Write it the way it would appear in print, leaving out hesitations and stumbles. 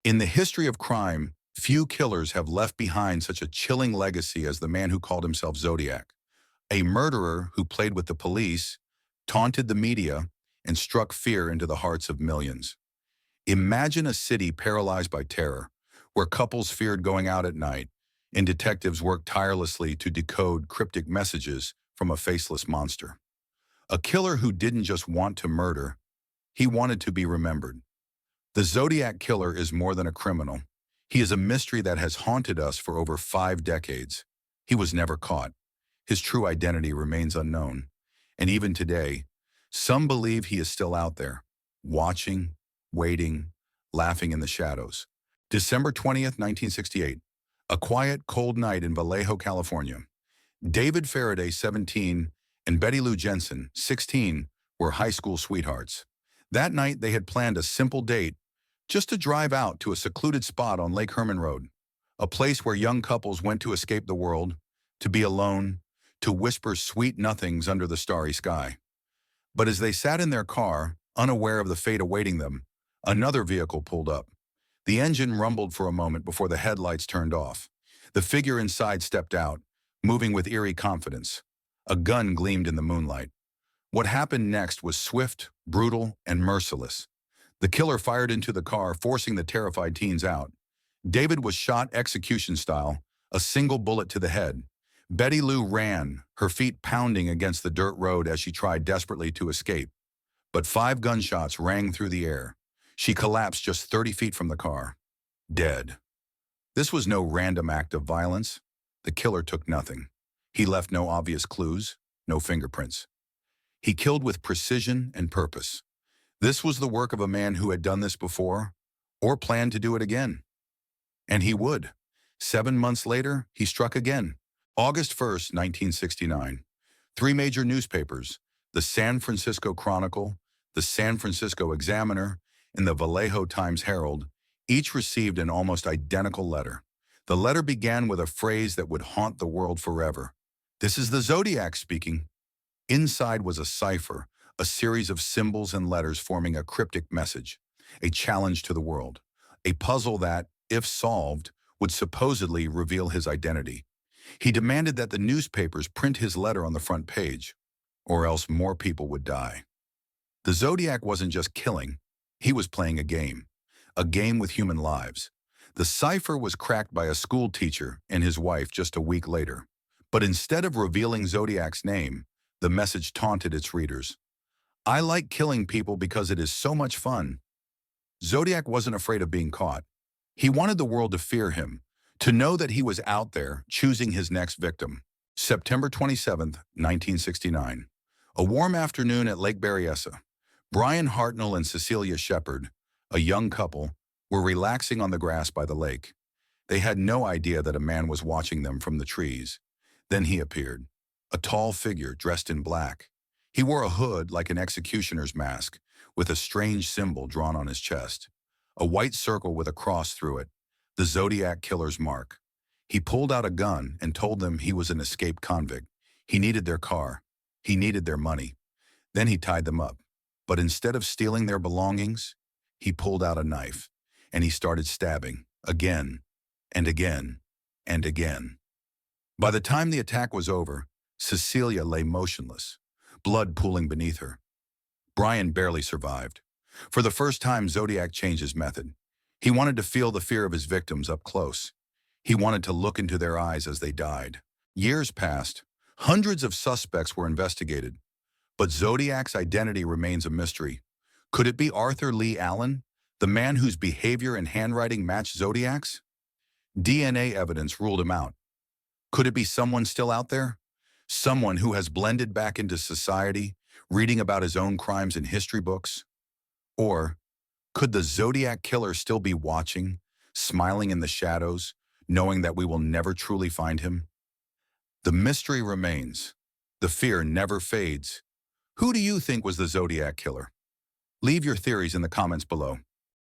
In the history of crime, few killers have left behind such a chilling legacy as the man who called himself Zodiac, a murderer who played with the police, taunted the media, and struck fear into the hearts of millions. Imagine a city paralyzed by terror, where couples feared going out at night, and detectives worked tirelessly to decode cryptic messages from a faceless monster. A killer who didn't just want to murder, he wanted to be remembered. The Zodiac Killer is more than a criminal. He is a mystery that has haunted us for over 5 decades. He was never caught. His true identity remains unknown. And even today, some believe he is still out there, watching, waiting, laughing in the shadows. December 20th, 1968. A quiet, cold night in Vallejo, California. David Faraday, 17, and Betty Lou Jensen, 16, were high school sweethearts. That night, they had planned a simple date, just to drive out to a secluded spot on Lake Herman Road, a place where young couples went to escape the world, to be alone, to whisper sweet nothings under the starry sky. But as they sat in their car, unaware of the fate awaiting them, another vehicle pulled up. The engine rumbled for a moment before the headlights turned off. The figure inside stepped out, moving with eerie confidence. A gun gleamed in the moonlight. What happened next was swift, brutal, and merciless. The killer fired into the car, forcing the terrified teens out. David was shot execution style, a single bullet to the head. Betty Lou ran, her feet pounding against the dirt road as she tried desperately to escape. But 5 gunshots rang through the air. She collapsed just 30 feet from the car, dead. This was no random act of violence. The killer took nothing. He left no obvious clues, no fingerprints. He killed with precision and purpose. This was the work of a man who had done this before, or planned to do it again. And he would. 7 months later, he struck again. August 1st, 1969. 3 major newspapers, the San Francisco Chronicle, the San Francisco Examiner, and the Vallejo Times-Herald, each received an almost identical letter. The letter began with a phrase that would haunt the world forever. "This is the Zodiac speaking." Inside was a cipher, a series of symbols and letters forming a cryptic message, a challenge to the world, a puzzle that, if solved, would supposedly reveal his identity. He demanded that the newspapers print his letter on the front page, or else more people would die. The Zodiac wasn't just killing, he was playing a game with human lives. The cipher was cracked by a school teacher and his wife just a week later. But instead of revealing Zodiac's name, the message taunted its readers. "I like killing people because it is so much fun." Zodiac wasn't afraid of being caught. He wanted the world to fear him, to know that he was out there choosing his next victim. September 27th, 1969. A warm afternoon at Lake Berryessa. Brian Hartnell and Cecilia Shepard, a young couple, were relaxing on the grass by the lake. They had no idea that a man was watching them from the trees. Then he appeared, a tall figure dressed in black. He wore a hood like an executioner's mask, with a strange symbol drawn on his chest. A white circle with a cross through it, the Zodiac Killer's mark. He pulled out a gun and told them he was an escaped convict. He needed their car. He needed their money. Then he tied them up. But instead of stealing their belongings, he pulled out a knife, and he started stabbing, again, and again, and again. By the time the attack was over, Cecilia lay motionless, blood pooling beneath her. Brian barely survived. For the first time, Zodiac changed his method. He wanted to feel the fear of his victims up close. He wanted to look into their eyes as they died. Years passed. Hundreds of suspects were investigated. But Zodiac's identity remains a mystery. Could it be Arthur Lee Allen, the man whose behavior and handwriting matched Zodiac's? DNA evidence ruled him out. Could it be someone still out there? Someone who has blended back into society, reading about his own crimes in history books? Or could the Zodiac Killer still be watching, smiling in the shadows, knowing that we will never truly find him? The mystery remains. The fear never fades. Who do you think was the Zodiac Killer? Leave your theories in the comments below.